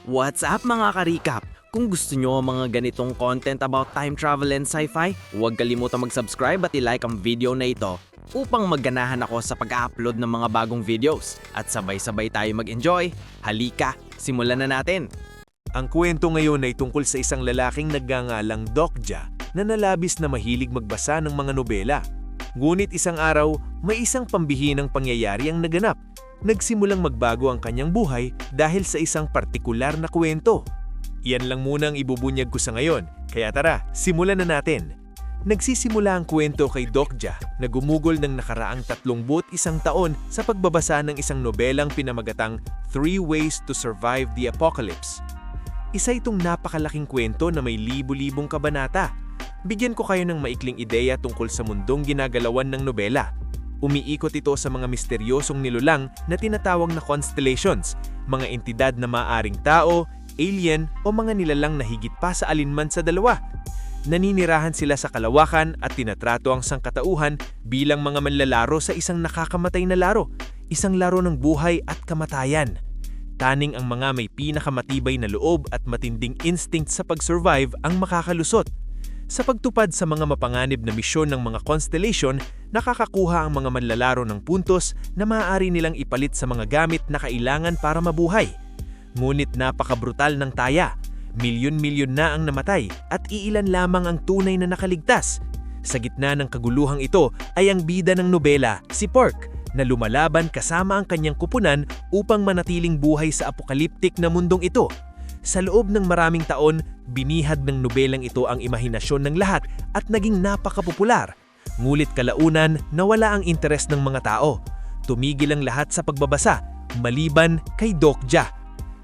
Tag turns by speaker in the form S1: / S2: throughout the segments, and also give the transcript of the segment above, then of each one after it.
S1: What's up mga ka-recap? Kung gusto nyo ang mga ganitong content about time travel and sci-fi, huwag kalimutang mag-subscribe at i-like ang video na ito upang magganahan ako sa pag-upload ng mga bagong videos at sabay-sabay tayo mag-enjoy. Halika, simulan na natin!
S2: Ang kwento ngayon ay tungkol sa isang lalaking nagngangalang Dokja na nalabis na mahilig magbasa ng mga nobela. Ngunit isang araw, may isang pambihinang pangyayari ang naganap. Nagsimulang magbago ang kanyang buhay dahil sa isang partikular na kwento. Yan lang muna ang ibubunyag ko sa ngayon, kaya tara, simulan na natin. Nagsisimula ang kwento kay Dokja na gumugol ng nakaraang 31 taon sa pagbabasa ng isang nobelang pinamagatang 3 Ways to Survive the Apocalypse. Isa itong napakalaking kwento na may libu-libong kabanata. Bigyan ko kayo ng maikling ideya tungkol sa mundong ginagalawan ng nobela. Umiikot ito sa mga misteryosong nilulang na tinatawag na constellations, mga entidad na maaaring tao, alien o mga nilalang na higit pa sa alinman sa dalawa. Naninirahan sila sa kalawakan at tinatrato ang sangkatauhan bilang mga manlalaro sa isang nakakamatay na laro, isang laro ng buhay at kamatayan. Taning ang mga may pinakamatibay na loob at matinding instinct sa pag-survive ang makakalusot. Sa pagtupad sa mga mapanganib na misyon ng mga constellation, nakakakuha ang mga manlalaro ng puntos na maaari nilang ipalit sa mga gamit na kailangan para mabuhay. Ngunit napakabrutal ng taya. Milyon-milyon na ang namatay at iilan lamang ang tunay na nakaligtas. Sa gitna ng kaguluhang ito ay ang bida ng nobela, si Pork, na lumalaban kasama ang kanyang kupunan upang manatiling buhay sa apokaliptik na mundong ito. Sa loob ng maraming taon, binihad ng nobelang ito ang imahinasyon ng lahat at naging napakapopular. Ngulit kalaunan, nawala ang interes ng mga tao. Tumigil ang lahat sa pagbabasa, maliban kay Dokja.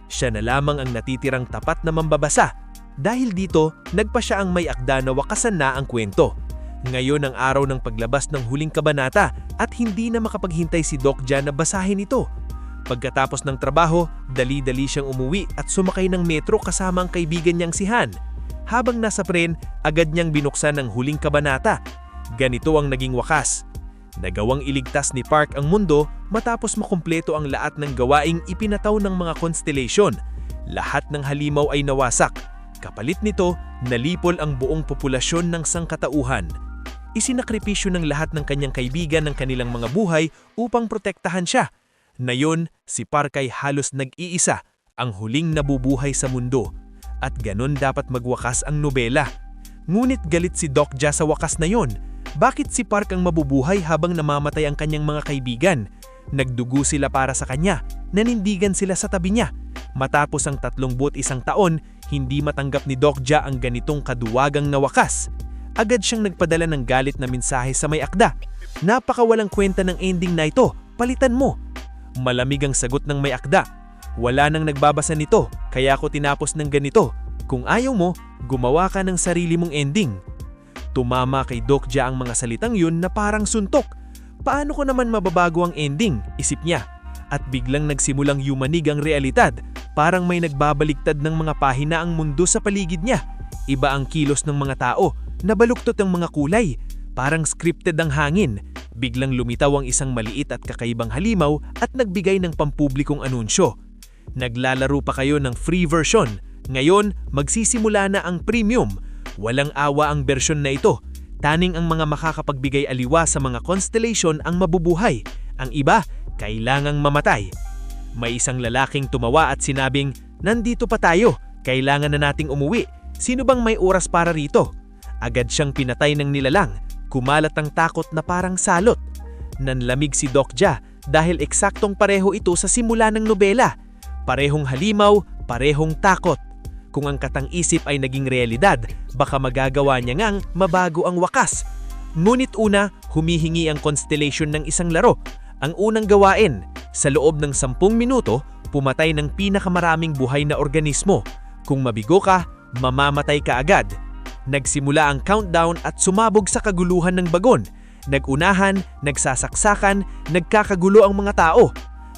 S2: Siya na lamang ang natitirang tapat na mambabasa. Dahil dito, nagpa siya ang may akda na wakasan na ang kwento. Ngayon ang araw ng paglabas ng huling kabanata at hindi na makapaghintay si Dokja na basahin ito. Pagkatapos ng trabaho, dali-dali siyang umuwi at sumakay ng metro kasama ang kaibigan niyang si Han. Habang nasa tren, agad niyang binuksan ang huling kabanata. Ganito ang naging wakas. Nagawang iligtas ni Park ang mundo matapos makumpleto ang lahat ng gawaing ipinataw ng mga constellation. Lahat ng halimaw ay nawasak. Kapalit nito, nalipol ang buong populasyon ng sangkatauhan. Isinakripisyo ng lahat ng kanyang kaibigan ng kanilang mga buhay upang protektahan siya. Nayon, si Park ay halos nag-iisa, ang huling nabubuhay sa mundo. At ganon dapat magwakas ang nobela. Ngunit galit si Dokja sa wakas na yon. Bakit si Park ang mabubuhay habang namamatay ang kanyang mga kaibigan? Nagdugo sila para sa kanya, nanindigan sila sa tabi niya. Matapos ang 31 taon, hindi matanggap ni Dokja ang ganitong kaduwagang na wakas. Agad siyang nagpadala ng galit na mensahe sa may akda. Napakawalang kwenta ng ending na ito, palitan mo. Malamig ang sagot ng may akda. Wala nang nagbabasa nito, kaya ako tinapos ng ganito. Kung ayaw mo, gumawa ka ng sarili mong ending. Tumama kay Dokja ang mga salitang yun na parang suntok. Paano ko naman mababago ang ending? Isip niya. At biglang nagsimulang yumanig ang realidad. Parang may nagbabaliktad ng mga pahina ang mundo sa paligid niya. Iba ang kilos ng mga tao. Nabaluktot ang mga kulay. Parang scripted ang hangin. Biglang lumitaw ang isang maliit at kakaibang halimaw at nagbigay ng pampublikong anunsyo. Naglalaro pa kayo ng free version. Ngayon, magsisimula na ang premium. Walang awa ang bersyon na ito. Taning ang mga makakapagbigay aliwa sa mga constellation ang mabubuhay. Ang iba, kailangang mamatay. May isang lalaking tumawa at sinabing, "Nandito pa tayo. Kailangan na nating umuwi. Sino bang may oras para rito?" Agad siyang pinatay ng nilalang. Kumalat ang takot na parang salot. Nanlamig si Dokja dahil eksaktong pareho ito sa simula ng nobela. Parehong halimaw, parehong takot. Kung ang katang-isip ay naging realidad, baka magagawa niya ngang mabago ang wakas. Ngunit una, humihingi ang constellation ng isang laro. Ang unang gawain, sa loob ng 10 minuto, pumatay ng pinakamaraming buhay na organismo. Kung mabigo ka, mamamatay ka agad. Nagsimula ang countdown at sumabog sa kaguluhan ng bagon. Nagunahan, nagsasaksakan, nagkakagulo ang mga tao.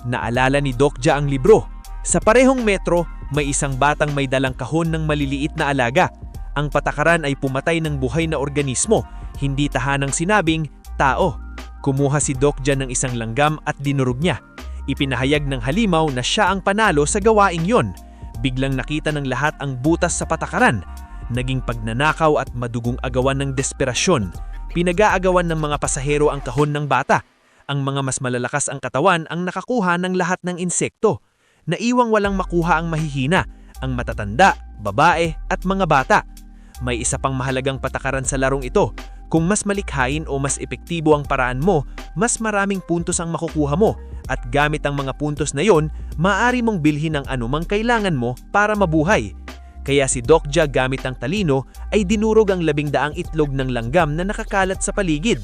S2: Naalala ni Dokja ang libro. Sa parehong metro, may isang batang may dalang kahon ng maliliit na alaga. Ang patakaran ay pumatay ng buhay na organismo, hindi tahanang sinabing tao. Kumuha si Dokja ng isang langgam at dinurog niya. Ipinahayag ng halimaw na siya ang panalo sa gawaing yon. Biglang nakita ng lahat ang butas sa patakaran. Naging pagnanakaw at madugong agawan ng desperasyon. Pinag-aagawan ng mga pasahero ang kahon ng bata. Ang mga mas malalakas ang katawan ang nakakuha ng lahat ng insekto. Naiwang walang makuha ang mahihina, ang matatanda, babae at mga bata. May isa pang mahalagang patakaran sa larong ito. Kung mas malikhain o mas epektibo ang paraan mo, mas maraming puntos ang makukuha mo. At gamit ang mga puntos na yon, maaari mong bilhin ang anumang kailangan mo para mabuhay. Kaya si Dokja gamit ang talino ay dinurog ang 12 itlog ng langgam na nakakalat sa paligid.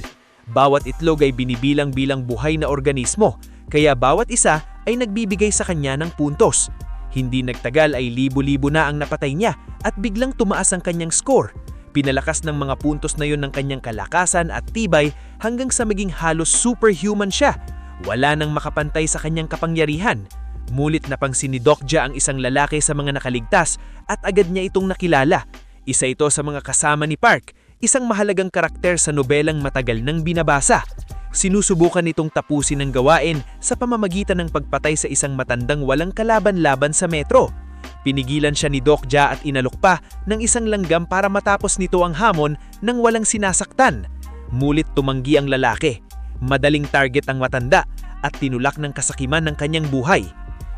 S2: Bawat itlog ay binibilang-bilang buhay na organismo, kaya bawat isa ay nagbibigay sa kanya ng puntos. Hindi nagtagal ay libo-libo na ang napatay niya at biglang tumaas ang kanyang score. Pinalakas ng mga puntos na yon ng kanyang kalakasan at tibay hanggang sa maging halos superhuman siya. Wala nang makapantay sa kanyang kapangyarihan. Mulit na pangsin ni Dokja ang isang lalaki sa mga nakaligtas at agad niya itong nakilala. Isa ito sa mga kasama ni Park, isang mahalagang karakter sa nobelang matagal nang binabasa. Sinusubukan nitong tapusin ang gawain sa pamamagitan ng pagpatay sa isang matandang walang kalaban-laban sa metro. Pinigilan siya ni Dokja at inalok pa ng isang langgam para matapos nito ang hamon nang walang sinasaktan. Mulit tumanggi ang lalaki. Madaling target ang matanda at tinulak ng kasakiman ng kanyang buhay.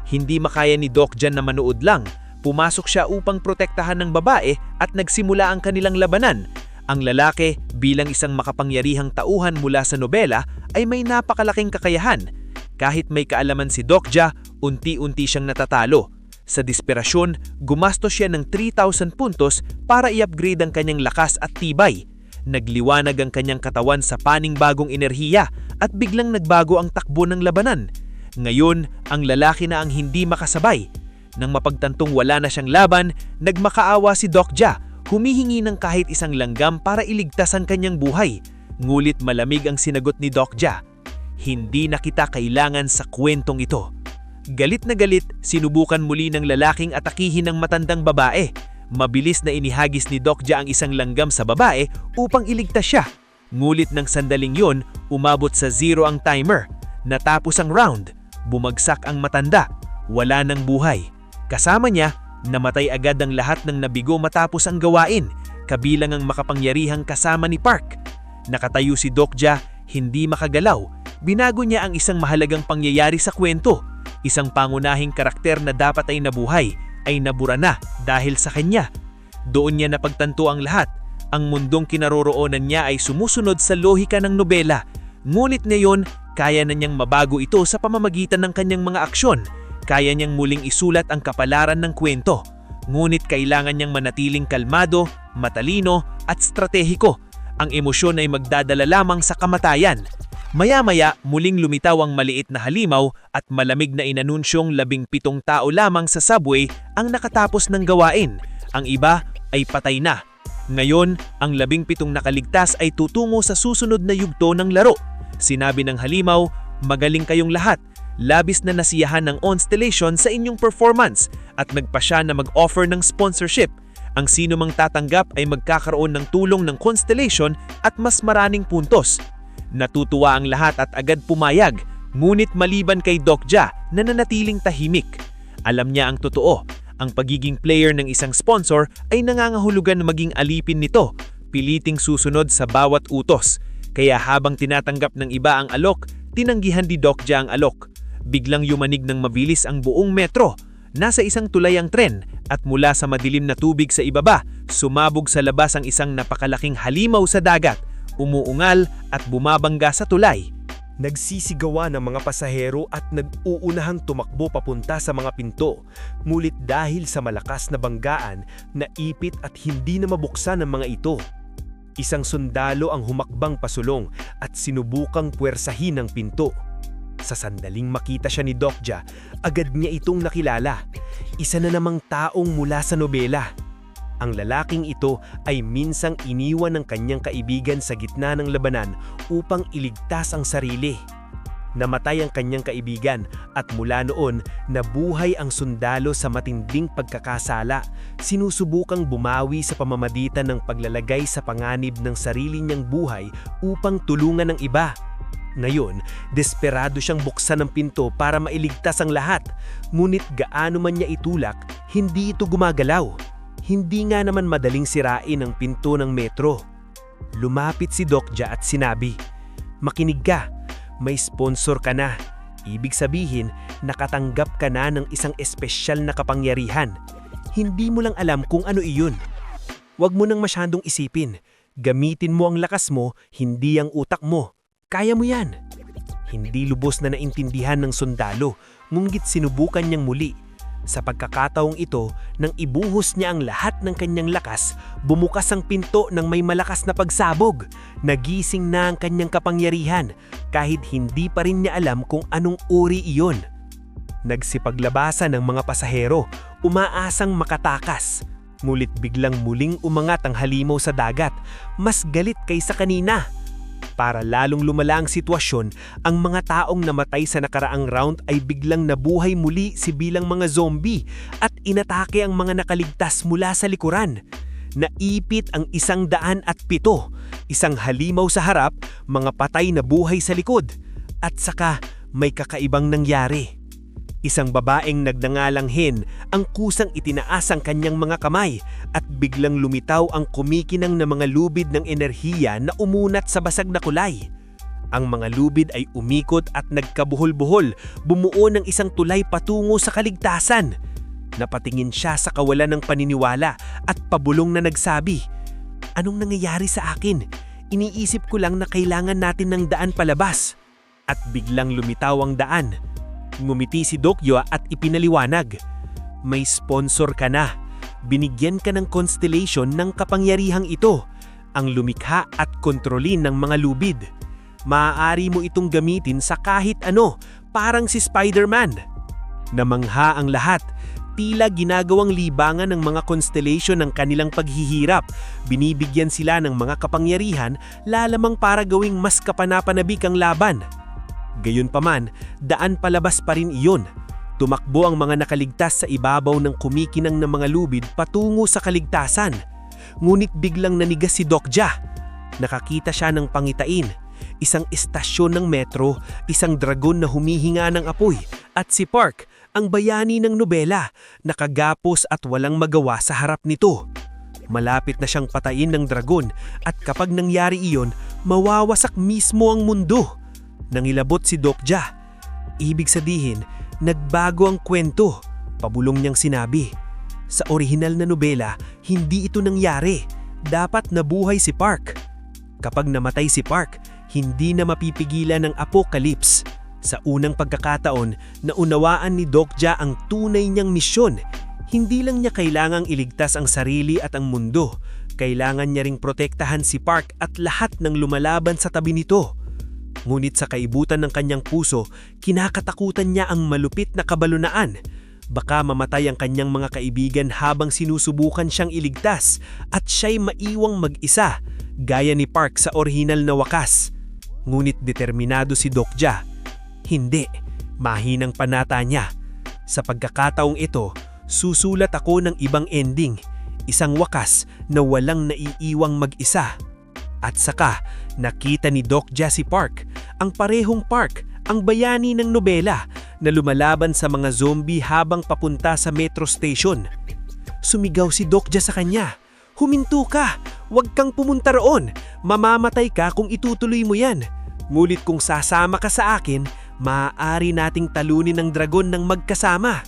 S2: Hindi makaya ni Dokja na manood lang. Pumasok siya upang protektahan ng babae at nagsimula ang kanilang labanan. Ang lalaki, bilang isang makapangyarihang tauhan mula sa nobela, ay may napakalaking kakayahan. Kahit may kaalaman si Dokja, unti-unti siyang natatalo. Sa desperasyon, gumastos siya ng 3,000 puntos para i-upgrade ang kanyang lakas at tibay. Nagliwanag ang kanyang katawan sa paning-bagong enerhiya at biglang nagbago ang takbo ng labanan. Ngayon, ang lalaki na ang hindi makasabay. Nang mapagtantong wala na siyang laban, nagmakaawa si Dokja, humihingi ng kahit isang langgam para iligtas ang kanyang buhay. Ngulit malamig ang sinagot ni Dokja, "Hindi na kita kailangan sa kwentong ito." Galit na galit, sinubukan muli ng lalaking atakihin ng matandang babae. Mabilis na inihagis ni Dokja ang isang langgam sa babae upang iligtas siya. Ngulit ng sandaling yon, umabot sa 0 ang timer. Natapos ang round. Bumagsak ang matanda. Wala ng buhay. Kasama niya, namatay agad ang lahat ng nabigo matapos ang gawain, kabilang ang makapangyarihang kasama ni Park. Nakatayo si Dokja, hindi makagalaw. Binago niya ang isang mahalagang pangyayari sa kwento. Isang pangunahing karakter na dapat ay nabuhay, ay nabura na dahil sa kanya. Doon niya napagtanto ang lahat. Ang mundong kinaroroonan niya ay sumusunod sa lohika ng nobela. Ngunit ngayon, kaya na niyang mabago ito sa pamamagitan ng kanyang mga aksyon. Kaya niyang muling isulat ang kapalaran ng kwento. Ngunit kailangan niyang manatiling kalmado, matalino at stratehiko. Ang emosyon ay magdadala lamang sa kamatayan. Maya-maya, muling lumitaw ang maliit na halimaw at malamig na inanunsyong 17 tao lamang sa subway ang nakatapos ng gawain. Ang iba ay patay na. Ngayon, ang 17 nakaligtas ay tutungo sa susunod na yugto ng laro. Sinabi ng halimaw, "Magaling kayong lahat. Labis na nasiyahan ng Constellation sa inyong performance," at nagpasya na mag-offer ng sponsorship. Ang sino mang tatanggap ay magkakaroon ng tulong ng Constellation at mas maraming puntos. Natutuwa ang lahat at agad pumayag, ngunit maliban kay Dokja na nanatiling tahimik. Alam niya ang totoo. Ang pagiging player ng isang sponsor ay nangangahulugan na maging alipin nito, piliting susunod sa bawat utos. Kaya habang tinatanggap ng iba ang alok, tinanggihan ni Dokja ang alok. Biglang yumanig ng mabilis ang buong metro. Nasa isang tulay ang tren at mula sa madilim na tubig sa ibaba, sumabog sa labas ang isang napakalaking halimaw sa dagat, umuungal at bumabangga sa tulay.
S3: Nagsisigawan ang mga pasahero at nag-uunahang tumakbo papunta sa mga pinto. Ngunit dahil sa malakas na banggaan, naipit at hindi na mabuksan ang mga ito. Isang sundalo ang humakbang pasulong at sinubukang puwersahin ang pinto. Sa sandaling makita siya ni Dokja, agad niya itong nakilala. Isa na namang taong mula sa nobela. Ang lalaking ito ay minsang iniwan ng kanyang kaibigan sa gitna ng labanan upang iligtas ang sarili. Namatay ang kanyang kaibigan at mula noon nabuhay ang sundalo sa matinding pagkakasala, sinusubukang bumawi sa pamamagitan ng paglalagay sa panganib ng sarili niyang buhay upang tulungan ng iba. Ngayon, desperado siyang buksan ang pinto para mailigtas ang lahat. Ngunit gaano man niya itulak, hindi ito gumagalaw. Hindi nga naman madaling sirain ang pinto ng metro. Lumapit si Dokja at sinabi, "Makinig ka, may sponsor ka na. Ibig sabihin, nakatanggap ka na ng isang espesyal na kapangyarihan. Hindi mo lang alam kung ano iyon. Huwag mo nang masyadong isipin. Gamitin mo ang lakas mo, hindi ang utak mo. Kaya mo yan." Hindi lubos na naintindihan ng sundalo, ngunit sinubukan niyang muli. Sa pagkakataong ito, nang ibuhos niya ang lahat ng kanyang lakas, bumukas ang pinto ng may malakas na pagsabog. Nagising na ang kanyang kapangyarihan, kahit hindi pa rin niya alam kung anong uri iyon. Nagsipaglabasan ng mga pasahero, umaasang makatakas. Ngunit biglang muling umangat ang halimaw sa dagat, mas galit kaysa kanina. Para lalong lumala ang sitwasyon, ang mga taong namatay sa nakaraang round ay biglang nabuhay muli si bilang mga zombie at inatake ang mga nakaligtas mula sa likuran. Naipit ang 107, isang halimaw sa harap, mga patay na buhay sa likod. At saka may kakaibang nangyari. Isang babaeng nagnangalanghin ang kusang itinaas ang kanyang mga kamay at biglang lumitaw ang kumikinang na mga lubid ng enerhiya na umunat sa basag na kulay. Ang mga lubid ay umikot at nagkabuhol-buhol, bumuo ng isang tulay patungo sa kaligtasan. Napatingin siya sa kawalan ng paniniwala at pabulong na nagsabi, "Anong nangyayari sa akin? Iniisip ko lang na kailangan natin ng daan palabas." At biglang lumitaw ang daan. Ngumiti si Dokyo at ipinaliwanag, "May sponsor ka na. Binigyan ka ng constellation ng kapangyarihang ito, ang lumikha at kontrolin ng mga lubid. Maaari mo itong gamitin sa kahit ano, parang si Spider-Man." Namangha ang lahat. Tila ginagawang libangan ng mga constellation ng kanilang paghihirap. Binibigyan sila ng mga kapangyarihan lalamang para gawing mas kapanapanabik ang laban. Gayunpaman, daan palabas pa rin iyon. Tumakbo ang mga nakaligtas sa ibabaw ng kumikinang na mga lubid patungo sa kaligtasan. Ngunit biglang nanigas si Dokja. Nakakita siya ng pangitain, isang estasyon ng metro, isang dragon na humihinga ng apoy, at si Park, ang bayani ng nobela, nakagapos at walang magawa sa harap nito. Malapit na siyang patayin ng dragon at kapag nangyari iyon, mawawasak mismo ang mundo. Nangilabot si Dokja. Ibig sabihin, nagbago ang kwento. Pabulong niyang sinabi, "Sa orihinal na nobela, hindi ito nangyari. Dapat nabuhay si Park. Kapag namatay si Park, hindi na mapipigilan ng apocalypse." Sa unang pagkakataon, naunawaan ni Dokja ang tunay niyang misyon. Hindi lang niya kailangang iligtas ang sarili at ang mundo. Kailangan niya ring protektahan si Park at lahat ng lumalaban sa tabi nito. Ngunit sa kaibutan ng kanyang puso, kinakatakutan niya ang malupit na kabalunaan. Baka mamatay ang kanyang mga kaibigan habang sinusubukan siyang iligtas at siya'y maiwang mag-isa, gaya ni Park sa orihinal na wakas. Ngunit determinado si Dokja. Hindi, mahinang panata niya. Sa pagkakataong ito, susulat ako ng ibang ending, isang wakas na walang naiiwang mag-isa. At saka, nakita ni Dokja si Park, ang parehong Park, ang bayani ng nobela na lumalaban sa mga zombie habang papunta sa metro station. Sumigaw si Dokja sa kanya, "Huminto ka! Huwag kang pumunta roon! Mamamatay ka kung itutuloy mo yan! Ngunit kung sasama ka sa akin, maaari nating talunin ng dragon ng magkasama."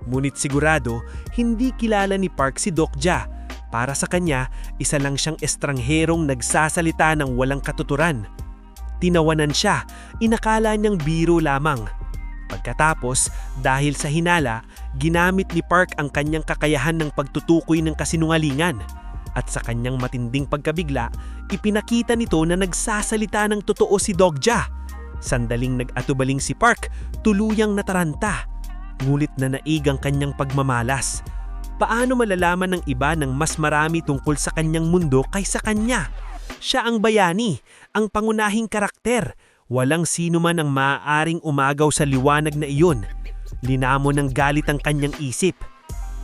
S3: Ngunit sigurado, hindi kilala ni Park si Dokja. Para sa kanya, isa lang siyang estrangherong nagsasalita ng walang katuturan. Tinawanan siya, inakala niyang biro lamang. Pagkatapos, dahil sa hinala, ginamit ni Park ang kanyang kakayahan ng pagtutukoy ng kasinungalingan. At sa kanyang matinding pagkabigla, ipinakita nito na nagsasalita ng totoo si Dokja. Sandaling nag-atubaling si Park, tuluyang nataranta. Ngulit na naig ang kanyang pagmamalas. Paano malalaman ng iba ng mas marami tungkol sa kanyang mundo kaysa kanya? Siya ang bayani, ang pangunahing karakter. Walang sino man ang maaaring umagaw sa liwanag na iyon. Linamon ng galit ang kanyang isip.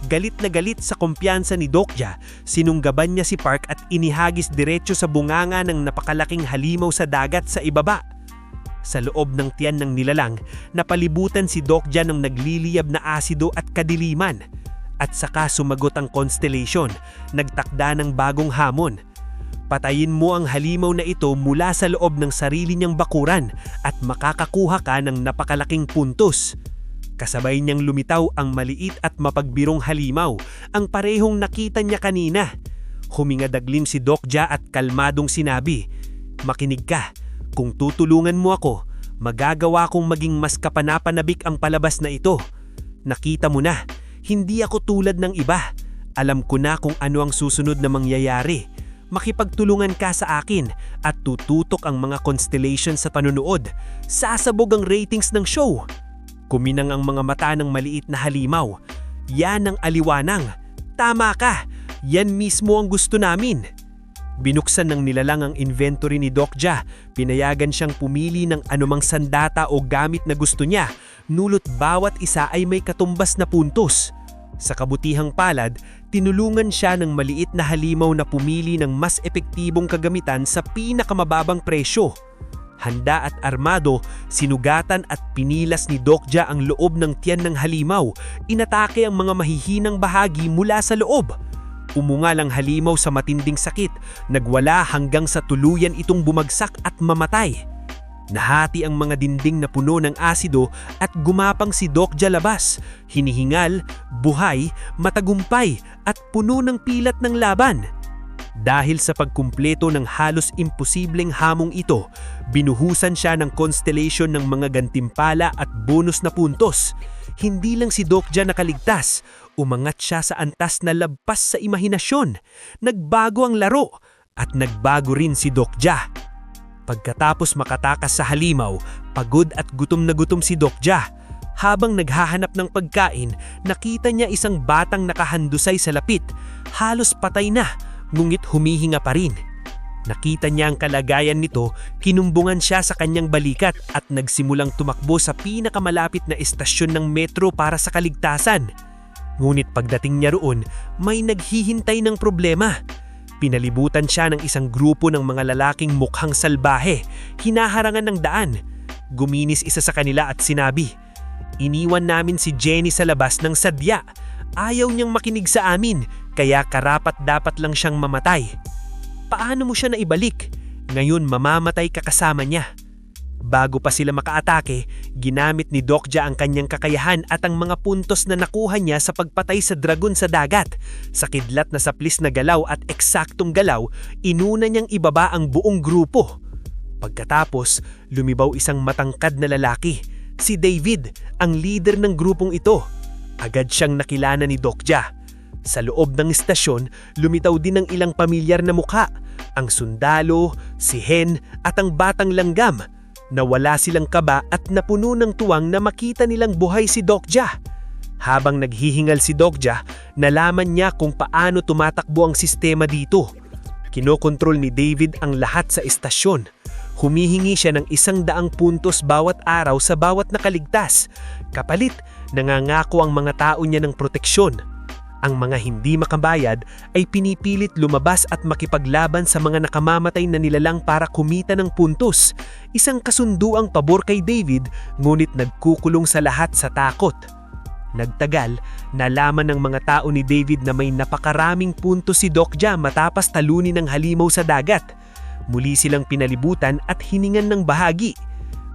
S3: Galit na galit sa kumpiyansa ni Dokja, sinunggaban niya si Park at inihagis diretso sa bunganga ng napakalaking halimaw sa dagat sa ibaba. Sa loob ng tiyan ng nilalang, napalibutan si Dokja ng nagliliyab na asido at kadiliman. At saka sumagot ang constellation, nagtakda ng bagong hamon. Patayin mo ang halimaw na ito mula sa loob ng sarili niyang bakuran at makakakuha ka ng napakalaking puntos. Kasabay niyang lumitaw ang maliit at mapagbirong halimaw, ang parehong nakita niya kanina. Humingadaglim si Dokja at kalmadong sinabi, "Makinig ka, kung tutulungan mo ako, magagawa kong maging mas kapanapanabik ang palabas na ito. Nakita mo na, hindi ako tulad ng iba. Alam ko na kung ano ang susunod na mangyayari. Makipagtulungan ka sa akin at tututok ang mga constellation sa panunood. Sasabog ang ratings ng show." Kuminang ang mga mata ng maliit na halimaw. "Yan ang aliwanang. Tama ka. Yan mismo ang gusto namin." Binuksan ng nilalang ang inventory ni Dokja. Pinayagan siyang pumili ng anumang sandata o gamit na gusto niya. Nulot bawat isa ay may katumbas na puntos. Sa kabutihang palad, tinulungan siya ng maliit na halimaw na pumili ng mas epektibong kagamitan sa pinakamababang presyo. Handa at armado, sinugatan at pinilas ni Dokja ang loob ng tiyan ng halimaw. Inatake ang mga mahihinang bahagi mula sa loob. Umungal ang halimaw sa matinding sakit, nagwala hanggang sa tuluyan itong bumagsak at mamatay. Nahati ang mga dinding na puno ng asido at gumapang si Dokja labas, hinihingal, buhay, matagumpay at puno ng pilat ng laban. Dahil sa pagkumpleto ng halos imposibleng hamong ito, binuhusan siya ng constellation ng mga gantimpala at bonus na puntos. Hindi lang si Dokja nakaligtas, umangat siya sa antas na labpas sa imahinasyon. Nagbago ang laro at nagbago rin si Dokja. Pagkatapos makatakas sa halimaw, pagod at gutom na gutom si Dokja. Habang naghahanap ng pagkain, nakita niya isang batang nakahandusay sa lapit. Halos patay na, ngunit humihinga pa rin. Nakita niya ang kalagayan nito, kinumbungan siya sa kanyang balikat at nagsimulang tumakbo sa pinakamalapit na estasyon ng metro para sa kaligtasan. Ngunit pagdating niya roon, may naghihintay ng problema. Pinalibutan siya ng isang grupo ng mga lalaking mukhang salbahe, hinaharangan ng daan. Guminis isa sa kanila at sinabi, "Iniwan namin si Jenny sa labas ng sadya. Ayaw niyang makinig sa amin, kaya karapat-dapat lang siyang mamatay. Paano mo siya naibalik? Ngayon mamamatay ka kasama niya." Bago pa sila makaatake, ginamit ni Dokja ang kanyang kakayahan at ang mga puntos na nakuha niya sa pagpatay sa dragon sa dagat. Sa kidlat na saplis na galaw at eksaktong galaw, inuna niyang ibaba ang buong grupo. Pagkatapos, lumibaw isang matangkad na lalaki, si David, ang leader ng grupong ito. Agad siyang nakilala ni Dokja. Sa loob ng istasyon, lumitaw din ang ilang pamilyar na mukha, ang sundalo, si Hen at ang batang langgam. Nawala silang kaba at napuno ng tuwang na makita nilang buhay si Dokja. Habang naghihingal si Dokja, nalaman niya kung paano tumatakbo ang sistema dito. Kinokontrol ni David ang lahat sa istasyon. Humihingi siya ng 100 puntos bawat araw sa bawat nakaligtas. Kapalit, nangangako ang mga tao niya ng proteksyon. Ang mga hindi makabayad ay pinipilit lumabas at makipaglaban sa mga nakamamatay na nilalang para kumita ng puntos. Isang kasunduang pabor kay David, ngunit nagkukulong sa lahat sa takot. Nagtagal, nalaman ng mga tao ni David na may napakaraming puntos si Dokja matapos talunin ng halimaw sa dagat. Muli silang pinalibutan at hiningan ng bahagi.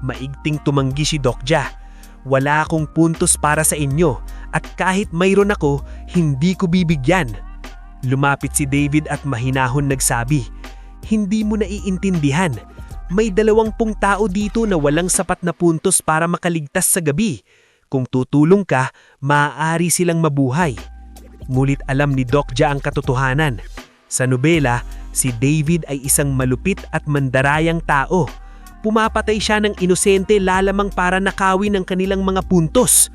S3: Maigting tumanggi si Dokja. "Wala akong puntos para sa inyo at kahit mayroon ako, hindi ko bibigyan." Lumapit si David at mahinahon nagsabi, "Hindi mo naiintindihan. May 20 tao dito na walang sapat na puntos para makaligtas sa gabi. Kung tutulong ka, maaari silang mabuhay." Ngunit alam ni Dokja ang katotohanan. Sa nobela, si David ay isang malupit at mandarayang tao. Pumapatay siya ng inosente lalamang para nakawin ang kanilang mga puntos.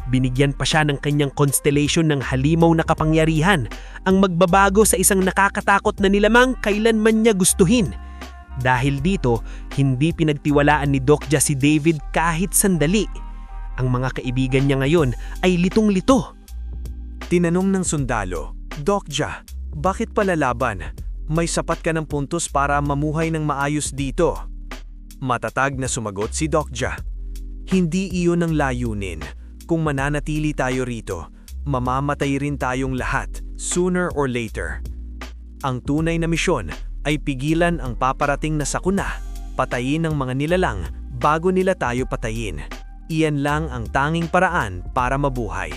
S3: Binigyan pa siya ng kanyang constellation ng halimaw na kapangyarihan, ang magbabago sa isang nakakatakot na nilamang kailanman niya gustuhin. Dahil dito, hindi pinagtiwalaan ni Dokja si David kahit sandali. Ang mga kaibigan niya ngayon ay litong-lito.
S2: Tinanong ng sundalo, "Dokja, bakit pala laban? May sapat ka ng puntos para mamuhay ng maayos dito."
S3: Matatag na sumagot si Dokja. Hindi iyon ang layunin. Kung mananatili tayo rito, mamamatay rin tayong lahat, sooner or later. Ang tunay na misyon ay pigilan ang paparating na sakuna, patayin ang mga nilalang bago nila tayo patayin. Iyan lang ang tanging paraan para mabuhay.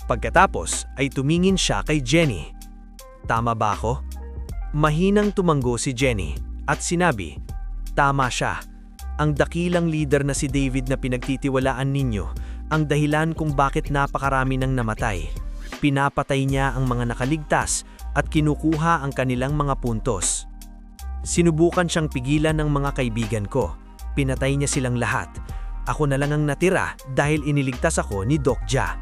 S3: Pagkatapos ay tumingin siya kay Jenny. Tama ba ako? Mahinang tumanggo si Jenny at sinabi, tama siya. Ang dakilang leader na si David na pinagtitiwalaan ninyo, ang dahilan kung bakit napakarami nang namatay. Pinapatay niya ang mga nakaligtas at kinukuha ang kanilang mga puntos. Sinubukan siyang pigilan ng mga kaibigan ko. Pinatay niya silang lahat. Ako na lang ang natira dahil iniligtas ako ni Dokja.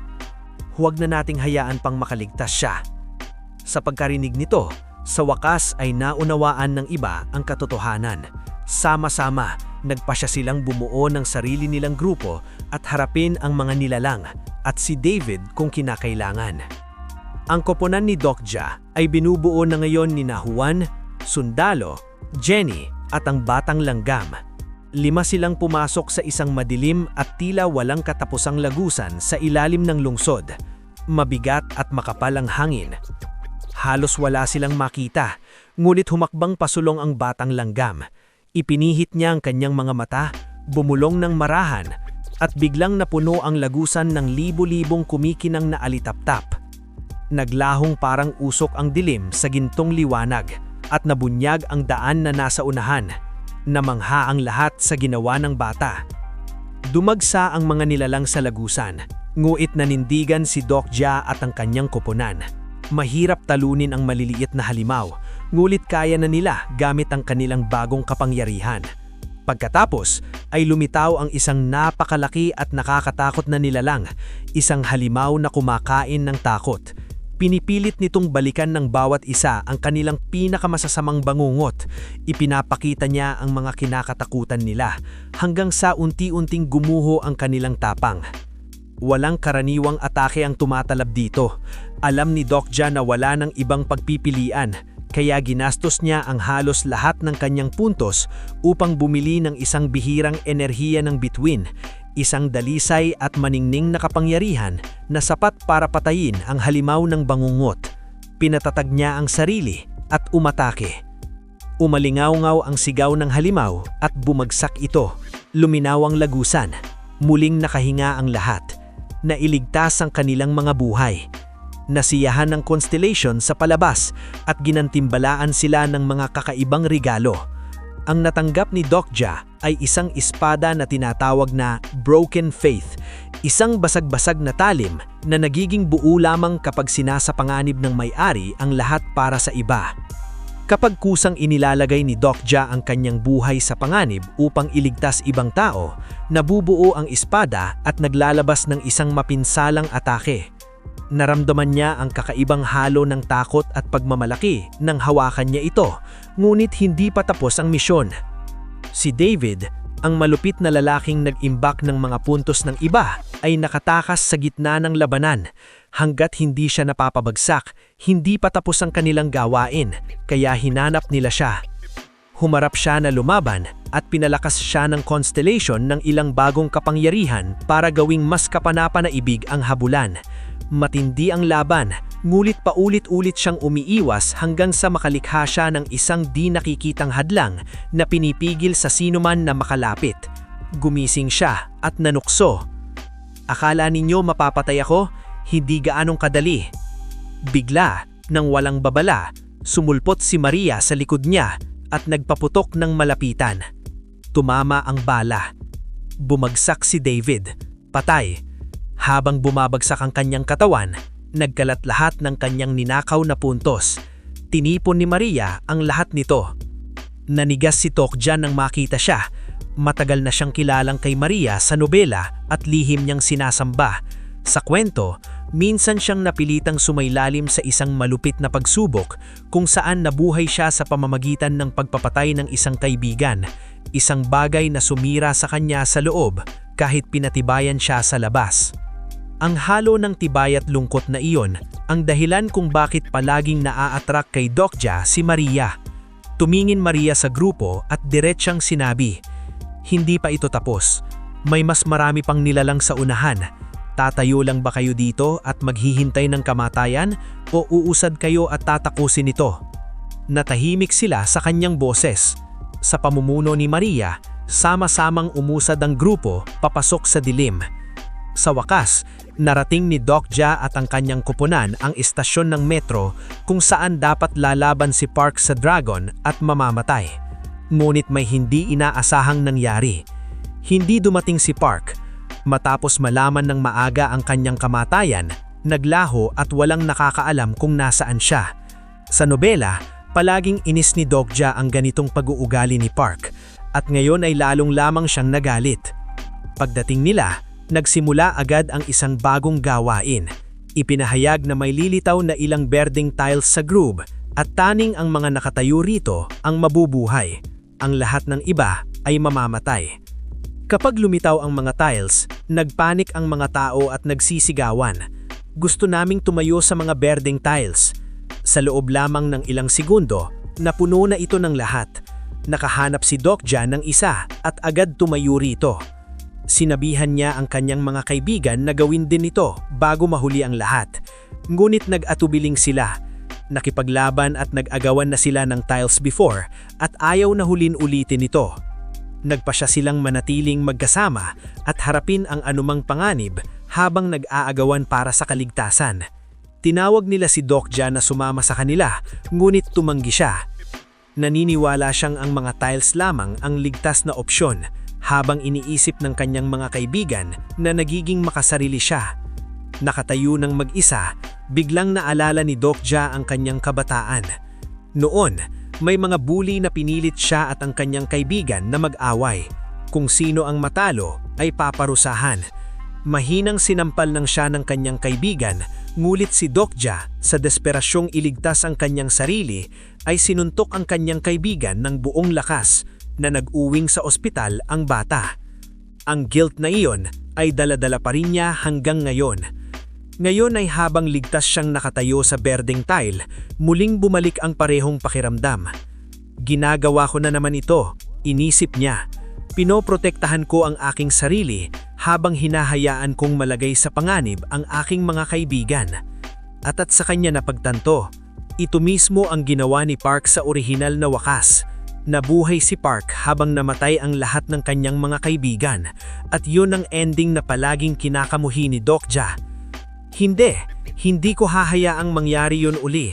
S3: Huwag na nating hayaan pang makaligtas siya. Sa pagkarinig nito, sa wakas ay naunawaan ng iba ang katotohanan. Sama-sama, nagpasya silang bumuo ng sarili nilang grupo at harapin ang mga nilalang at si David kung kinakailangan. Ang koponan ni Dokja ay binubuo na ngayon ni Juan, Sundalo, Jenny at ang Batang Langgam. 5 silang pumasok sa isang madilim at tila walang katapusang lagusan sa ilalim ng lungsod. Mabigat at makapal ang hangin. Halos wala silang makita, ngunit humakbang pasulong ang Batang Langgam. Ipinihit niya ang kanyang mga mata, bumulong ng marahan, at biglang napuno ang lagusan ng libo-libong kumikinang na alitaptap. Naglahong parang usok ang dilim sa gintong liwanag, at nabunyag ang daan na nasa unahan. Namangha ang lahat sa ginawa ng bata. Dumagsa ang mga nilalang sa lagusan, nguit nanindigan si Dokja at ang kanyang koponan. Mahirap talunin ang maliliit na halimaw, ngulit kaya na nila gamit ang kanilang bagong kapangyarihan. Pagkatapos ay lumitaw ang isang napakalaki at nakakatakot na nilalang, isang halimaw na kumakain ng takot. Pinipilit nitong balikan ng bawat isa ang kanilang pinakamasasamang bangungot. Ipinapakita niya ang mga kinakatakutan nila hanggang sa unti-unting gumuho ang kanilang tapang. Walang karaniwang atake ang tumatalab dito. Alam ni Dokja na wala ng ibang pagpipilian, kaya ginastos niya ang halos lahat ng kanyang puntos upang bumili ng isang bihirang enerhiya ng bituin, isang dalisay at maningning na kapangyarihan na sapat para patayin ang halimaw ng bangungot. Pinatatag niya ang sarili at umatake. Umalingaw-ngaw ang sigaw ng halimaw at bumagsak ito. Luminaw ang lagusan. Muling nakahinga ang lahat. Nailigtas ang kanilang mga buhay. Nasiyahan ng constellation sa palabas at ginantimbalaan sila ng mga kakaibang regalo. Ang natanggap ni Dokja ay isang espada na tinatawag na Broken Faith, isang basag-basag na talim na nagiging buo lamang kapag sinasapanganib ng may-ari ang lahat para sa iba. Kapag kusang inilalagay ni Dokja ang kanyang buhay sa panganib upang iligtas ibang tao, nabubuo ang espada at naglalabas ng isang mapinsalang atake. Naramdaman niya ang kakaibang halo ng takot at pagmamalaki nang hawakan niya ito, ngunit hindi pa tapos ang misyon. Si David, ang malupit na lalaking nag-imbak ng mga puntos ng iba, ay nakatakas sa gitna ng labanan. Hanggat hindi siya napapabagsak, hindi pa tapos ang kanilang gawain, kaya hinanap nila siya. Humarap siya na lumaban at pinalakas siya ng constellation ng ilang bagong kapangyarihan para gawing mas kapanapanibig ang habulan. Matindi ang laban, ngulit paulit-ulit siyang umiiwas hanggang sa makalikha siya ng isang di nakikitang hadlang na pinipigil sa sinuman na makalapit. Gumising siya at nanukso. Akala ninyo mapapatay ako? Hindi gaanong kadali. Bigla, nang walang babala, sumulpot si Maria sa likod niya at nagpaputok ng malapitan. Tumama ang bala. Bumagsak si David, patay. Habang bumabagsak ang kanyang katawan, nagkalat lahat ng kanyang ninakaw na puntos. Tinipon ni Maria ang lahat nito. Nanigas si Dokja nang makita siya. Matagal na siyang kilalang kay Maria sa nobela at lihim niyang sinasamba. Sa kwento, minsan siyang napilitang sumailalim sa isang malupit na pagsubok kung saan nabuhay siya sa pamamagitan ng pagpapatay ng isang kaibigan, isang bagay na sumira sa kanya sa loob kahit pinatibayan siya sa labas. Ang halo ng tibay at lungkot na iyon ang dahilan kung bakit palaging naa-attract kay Dokja si Maria. Tumingin Maria sa grupo at diretsyang sinabi,
S4: Hindi pa ito tapos. May mas marami pang nilalang sa unahan. Tatayo lang ba kayo dito at maghihintay ng kamatayan o uusad kayo at tatakusin ito? Natahimik sila sa kanyang boses. Sa pamumuno ni Maria, sama-samang umusad ang grupo papasok sa dilim. Sa wakas, narating ni Doc Ja at ang kanyang kupunan ang istasyon ng metro kung saan dapat lalaban si Park sa dragon at mamamatay. Ngunit may hindi inaasahang nangyari. Hindi dumating si Park. Matapos malaman ng maaga ang kanyang kamatayan, naglaho at walang nakakaalam kung nasaan siya. Sa nobela, palaging inis ni Doc Ja ang ganitong pag-uugali ni Park at ngayon ay lalong lamang siyang nagalit. Pagdating nila, nagsimula agad ang isang bagong gawain. Ipinahayag na may lilitaw na ilang berdeng tiles sa groove at taning ang mga nakatayo rito ang mabubuhay. Ang lahat ng iba ay mamamatay. Kapag lumitaw ang mga tiles, nagpanik ang mga tao at nagsisigawan. Gusto naming tumayo sa mga berdeng tiles. Sa loob lamang ng ilang segundo, napuno na ito ng lahat. Nakahanap si Doc Ja ng isa at agad tumayo rito. Sinabihan niya ang kanyang mga kaibigan na gawin din ito bago mahuli ang lahat. Ngunit nag-atubiling sila. Nakipaglaban at nag-agawan na sila ng tiles before at ayaw na hulin ulitin ito. Nagpasya silang manatiling magkasama at harapin ang anumang panganib habang nag-aagawan para sa kaligtasan. Tinawag nila si Doc Ja na sumama sa kanila, ngunit tumanggi siya. Naniniwala siyang ang mga tiles lamang ang ligtas na opsyon habang iniisip ng kanyang mga kaibigan na nagiging makasarili siya. Nakatayo ng mag-isa, biglang naalala ni Doc Ja ang kanyang kabataan. Noon, may mga bully na pinilit siya at ang kanyang kaibigan na mag-away. Kung sino ang matalo ay paparusahan. Mahinang sinampal ng siya ng kanyang kaibigan, ngulit si Doc Ja sa desperasyong iligtas ang kanyang sarili ay sinuntok ang kanyang kaibigan ng buong lakas na nag-uwing sa ospital ang bata. Ang guilt na iyon ay dala-dala pa rin niya hanggang ngayon. Ngayon ay habang ligtas siyang nakatayo sa berdeng tile, muling bumalik ang parehong pakiramdam. Ginagawa ko na naman ito, inisip niya. Pinoprotektahan ko ang aking sarili habang hinahayaan kong malagay sa panganib ang aking mga kaibigan. At sa kanya napagtanto, ito mismo ang ginawa ni Park sa orihinal na wakas. Nabuhay si Park habang namatay ang lahat ng kanyang mga kaibigan at yun ang ending na palaging kinakamuhi ni Doc Ja. Hindi ko hahayaang mangyari yun uli.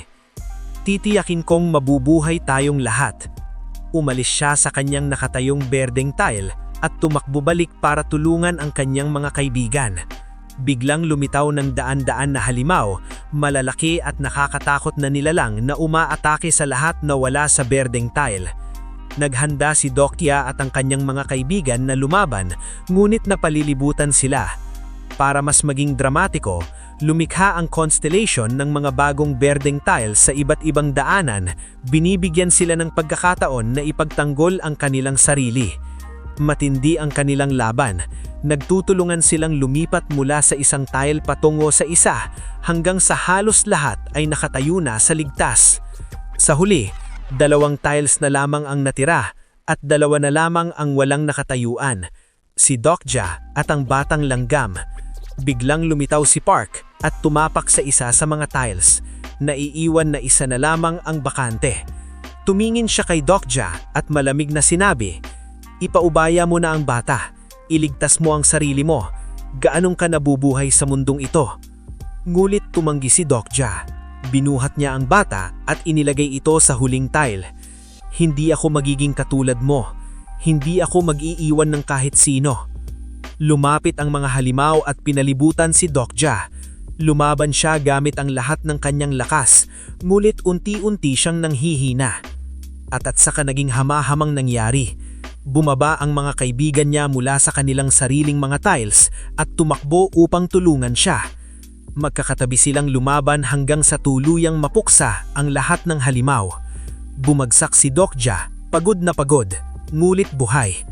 S4: Titiyakin kong mabubuhay tayong lahat. Umalis siya sa kanyang nakatayong berdeng tile at tumakbo balik para tulungan ang kanyang mga kaibigan. Biglang lumitaw ng daan-daan na halimaw, malalaki at nakakatakot na nilalang na umaatake sa lahat na wala sa berdeng tile. Naghanda si Doc Ja at ang kanyang mga kaibigan na lumaban, ngunit napalilibutan sila. Para mas maging dramatiko, lumikha ang constellation ng mga bagong berdeng tiles sa iba't ibang daanan, binibigyan sila ng pagkakataon na ipagtanggol ang kanilang sarili. Matindi ang kanilang laban, nagtutulungan silang lumipat mula sa isang tile patungo sa isa hanggang sa halos lahat ay nakatayo na sa ligtas. Sa huli, 2 tiles na lamang ang natira at 2 na lamang ang walang nakatayuan, si Doc Ja at ang batang langgam. Biglang lumitaw si Park at tumapak sa isa sa mga tiles. Naiiwan na isa na lamang ang bakante. Tumingin siya kay Doc Ja at malamig na sinabi, "Ipaubaya mo na ang bata. Iligtas mo ang sarili mo. Gaanong ka nabubuhay sa mundong ito?" Ngulit tumanggi si Doc Ja. Binuhat niya ang bata at inilagay ito sa huling tile. "Hindi ako magiging katulad mo. Hindi ako mag-iiwan ng kahit sino." Lumapit ang mga halimaw at pinalibutan si Doc Ja. Lumaban siya gamit ang lahat ng kanyang lakas, ngulit unti-unti siyang nanghihina. At saka naging hama-hamang nangyari. Bumaba ang mga kaibigan niya mula sa kanilang sariling mga tiles at tumakbo upang tulungan siya. Magkakatabi silang lumaban hanggang sa tuluyang mapuksa ang lahat ng halimaw. Bumagsak si Doc Ja, pagod na pagod, ngulit buhay.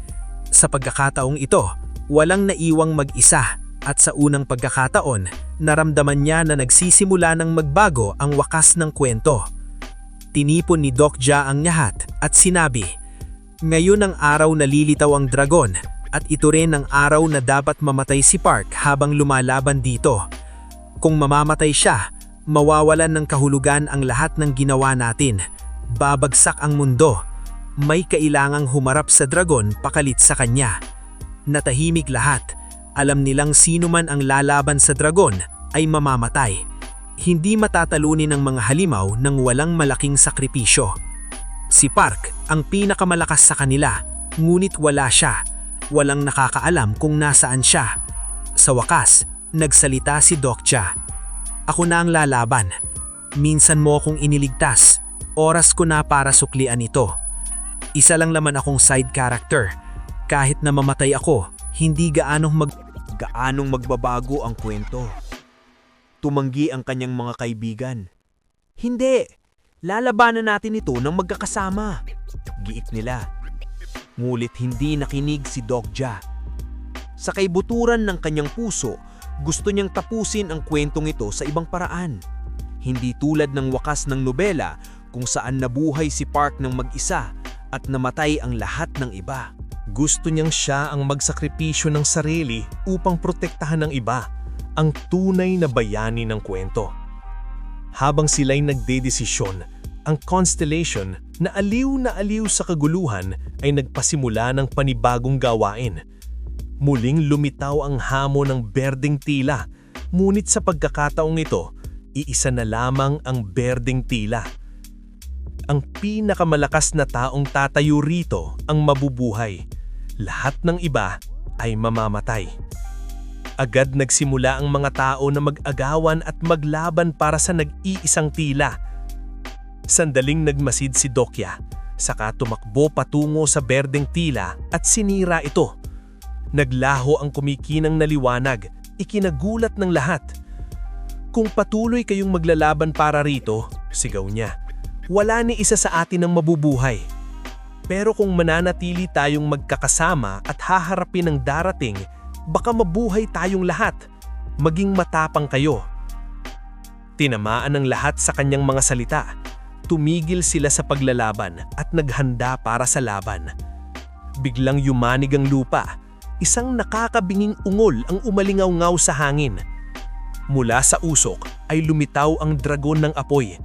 S4: Sa pagkakataong ito, walang naiwang mag-isa at sa unang pagkakataon, naramdaman niya na nagsisimula ng magbago ang wakas ng kwento. Tinipon ni Doc Ja ang lahat at sinabi, Ngayon ang araw na lilitaw ang dragon at ito rin ang araw na dapat mamatay si Park habang lumalaban dito. Kung mamamatay siya, mawawalan ng kahulugan ang lahat ng ginawa natin. Babagsak ang mundo. May kailangang humarap sa dragon pakalit sa kanya. Natahimik lahat. Alam nilang sino man ang lalaban sa dragon ay mamamatay. Hindi matatalunin ng mga halimaw ng walang malaking sakripisyo. Si Park ang pinakamalakas sa kanila, ngunit wala siya. Walang nakakaalam kung nasaan siya. Sa wakas, nagsalita si Dokja. Ako na ang lalaban. Minsan mo akong iniligtas. Oras ko na para suklian ito. Isa lang naman akong side character. Kahit na mamatay ako, hindi gaanong
S2: magbabago ang kwento. Tumanggi ang kanyang mga kaibigan. Hindi! Lalabanan natin ito ng magkakasama. Giit nila. Ngulit hindi nakinig si Dokja. Sa kaibuturan ng kanyang puso, gusto niyang tapusin ang kwentong ito sa ibang paraan. Hindi tulad ng wakas ng nobela kung saan nabuhay si Park ng mag-isa at namatay ang lahat ng iba.
S3: Gusto niyang siya ang magsakripisyo ng sarili upang protektahan ng iba, ang tunay na bayani ng kwento. Habang sila'y nagdedesisyon, ang Constellation na aliw sa kaguluhan ay nagpasimula ng panibagong gawain. Muling lumitaw ang hamon ng berdeng tila, ngunit sa pagkakataong ito, iisa na lamang ang berdeng tila. Ang pinakamalakas na taong tatayo rito ang mabubuhay. Lahat ng iba ay mamamatay. Agad nagsimula ang mga tao na mag-agawan at maglaban para sa nag-iisang tila. Sandaling nagmasid si Dokya, saka tumakbo patungo sa berdeng tila at sinira ito. Naglaho ang kumikinang na liwanag, ikinagulat ng lahat. Kung patuloy kayong maglalaban para rito, sigaw niya, wala ni isa sa atin ang mabubuhay. Pero kung mananatili tayong magkakasama at haharapin ang darating, baka mabuhay tayong lahat. Maging matapang kayo. Tinamaan ng lahat sa kanyang mga salita. Tumigil sila sa paglalaban at naghanda para sa laban. Biglang yumanig ang lupa. Isang nakakabinging ungol ang umalingaw-ngaw sa hangin. Mula sa usok ay lumitaw ang dragon ng apoy.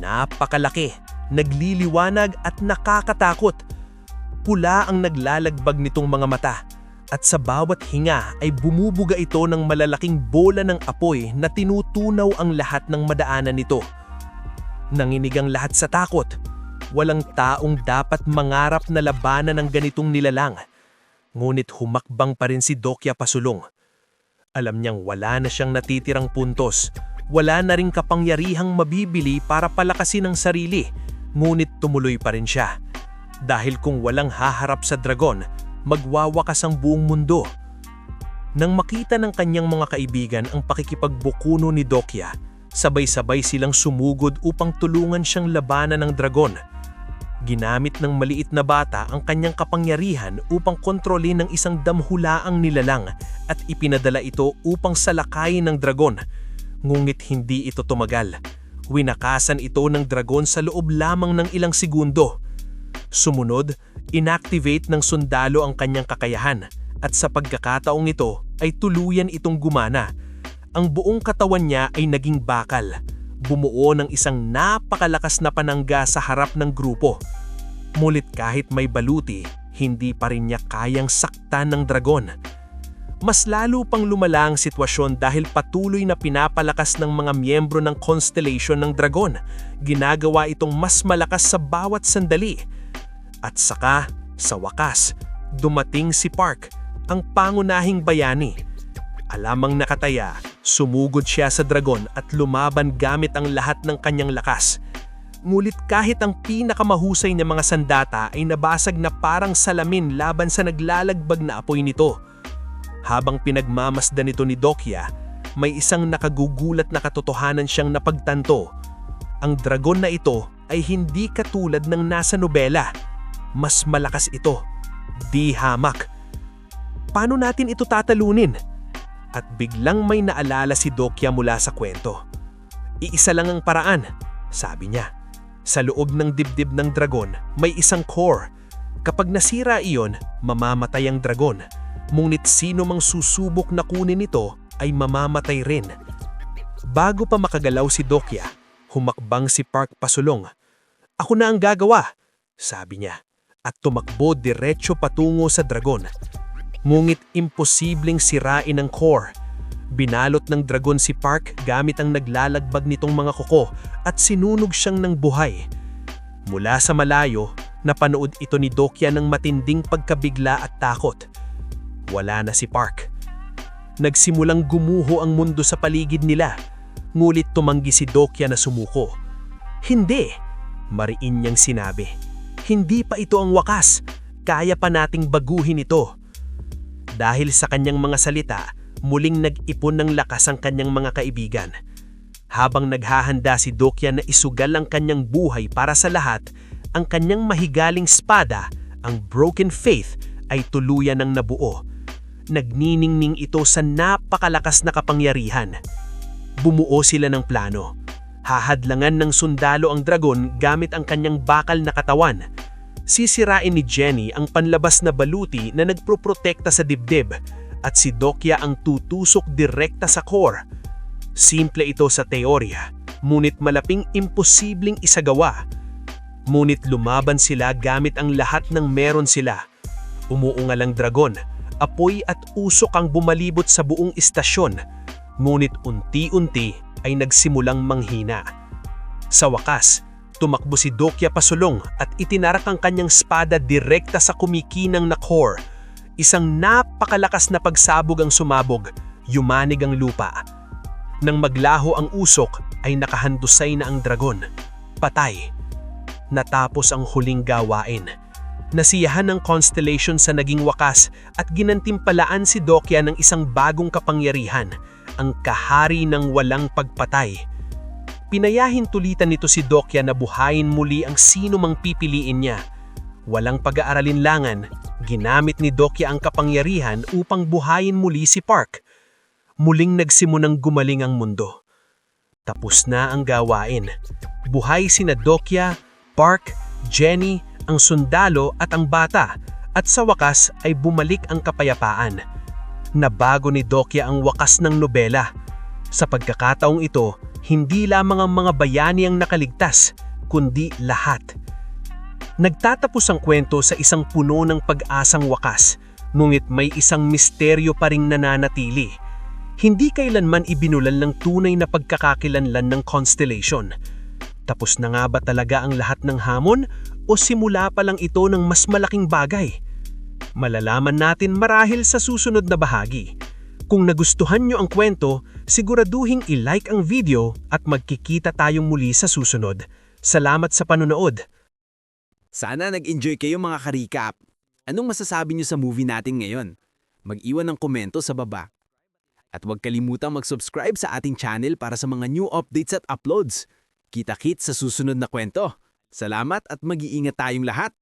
S3: Napakalaki, nagliliwanag at nakakatakot. Pula ang naglalagbag nitong mga mata. At sa bawat hinga ay bumubuga ito ng malalaking bola ng apoy na tinutunaw ang lahat ng madaanan nito. Nanginig ang lahat sa takot. Walang taong dapat mangarap na labanan ng ganitong nilalang. Ngunit humakbang pa rin si Dokya pasulong. Alam niyang wala na siyang natitirang puntos. Wala na ring kapangyarihang mabibili para palakasin ang sarili. Ngunit tumuloy pa rin siya. Dahil kung walang haharap sa dragon, magwawakas ang buong mundo. Nang makita ng kanyang mga kaibigan ang pakikipagbukuno ni Dokya, sabay-sabay silang sumugod upang tulungan siyang labanan ng dragon. Ginamit ng maliit na bata ang kanyang kapangyarihan upang kontrolin ng isang damhulaang nilalang at ipinadala ito upang salakayin ng dragon. Ngunit hindi ito tumagal. Winakasan ito ng dragon sa loob lamang ng ilang segundo. Sumunod, inactivate ng sundalo ang kanyang kakayahan at sa pagkakataong ito ay tuluyan itong gumana. Ang buong katawan niya ay naging bakal. Bumuo ng isang napakalakas na panangga sa harap ng grupo. Mulit kahit may baluti, hindi pa rin niya kayang saktan ng dragon. Mas lalo pang lumala ang sitwasyon dahil patuloy na pinapalakas ng mga miyembro ng Constellation ng dragon. Ginagawa itong mas malakas sa bawat sandali. At saka, sa wakas, dumating si Park, ang pangunahing bayani. Alamang nakataya, sumugod siya sa dragon at lumaban gamit ang lahat ng kanyang lakas. Ngulit kahit ang pinakamahusay na mga sandata ay nabasag na parang salamin laban sa naglalagbag na apoy nito. Habang pinagmamasdan nito ni Dokya, may isang nakagugulat na katotohanan siyang napagtanto. Ang dragon na ito ay hindi katulad ng nasa nobela. Mas malakas ito. Di hamak. Paano natin ito tatalunin? At biglang may naalala si Dokya mula sa kwento. Iisa lang ang paraan, sabi niya. Sa loob ng dibdib ng dragon, may isang core. Kapag nasira iyon, mamamatay ang dragon. Ngunit sino mang susubok na kunin ito ay mamamatay rin. Bago pa makagalaw si Dokya, humakbang si Park pasulong. "Ako na ang gagawa," sabi niya, at tumakbo diretso patungo sa dragon. Ngunit imposibleng sirain ang core. Binalot ng dragon si Park gamit ang naglalagbag nitong mga kuko at sinunog siyang ng buhay. Mula sa malayo, napanood ito ni Dokya ng matinding pagkabigla at takot. Wala na si Park. Nagsimulang gumuho ang mundo sa paligid nila, ngulit tumanggi si Dokya na sumuko. "Hindi," mariin niyang sinabi. "Hindi pa ito ang wakas. Kaya pa nating baguhin ito." Dahil sa kanyang mga salita, muling nag-ipon ng lakas ang kanyang mga kaibigan. Habang naghahanda si Dokya na isugal ang kanyang buhay para sa lahat, ang kanyang mahigaling spada, ang Broken Faith, ay tuluyan ng nabuo. Nagniningning ito sa napakalakas na kapangyarihan. Bumuo sila ng plano. Hahadlangan ng sundalo ang dragon gamit ang kanyang bakal na katawan. Sisirain ni Jenny ang panlabas na baluti na nagproprotekta sa dibdib, at si Dokya ang tutusok direkta sa core. Simple ito sa teorya, ngunit malaping imposibleng isagawa. Ngunit lumaban sila gamit ang lahat ng meron sila. Umuungal ang dragon, apoy at usok ang bumalibot sa buong istasyon, ngunit unti-unti ay nagsimulang manghina. Sa wakas, tumakbo si Dokya pasulong at itinarak ang kanyang spada direkta sa kumikinang na core. Isang napakalakas na pagsabog ang sumabog, yumanig ang lupa. Nang maglaho ang usok, ay nakahandusay na ang dragon. Patay. Natapos ang huling gawain. Nasiyahan ng Constellation sa naging wakas at ginantimpalaan si Dokya ng isang bagong kapangyarihan, ang kahari ng walang pagpatay. Pinayahin tulitan nito si Dokya na buhayin muli ang sino mang pipiliin niya. Walang pag-aaralinlangan, ginamit ni Dokya ang kapangyarihan upang buhayin muli si Park. Muling nagsimunang gumaling ang mundo. Tapos na ang gawain. Buhay sina Dokya, Park, Jenny, ang sundalo at ang bata, at sa wakas ay bumalik ang kapayapaan. Nabago ni Dokya ang wakas ng nobela. Sa pagkakataong ito, hindi lamang ang mga bayani ang nakaligtas, kundi lahat. Nagtatapos ang kwento sa isang puno ng pag-asang wakas, ngunit may isang misteryo pa ring nananatili. Hindi kailanman ibinulal ng tunay na pagkakakilanlan ng Constellation. Tapos na nga ba talaga ang lahat ng hamon o simula pa lang ito ng mas malaking bagay? Malalaman natin marahil sa susunod na bahagi. Kung nagustuhan nyo ang kwento, siguraduhing i-like ang video at magkikita tayong muli sa susunod. Salamat sa panonood!
S1: Sana nag-enjoy kayo mga ka-recap. Anong masasabi niyo sa movie natin ngayon? Mag-iwan ng komento sa baba. At huwag kalimutang mag-subscribe sa ating channel para sa mga new updates at uploads. Kita-kits sa susunod na kwento. Salamat at mag-iingat tayong lahat!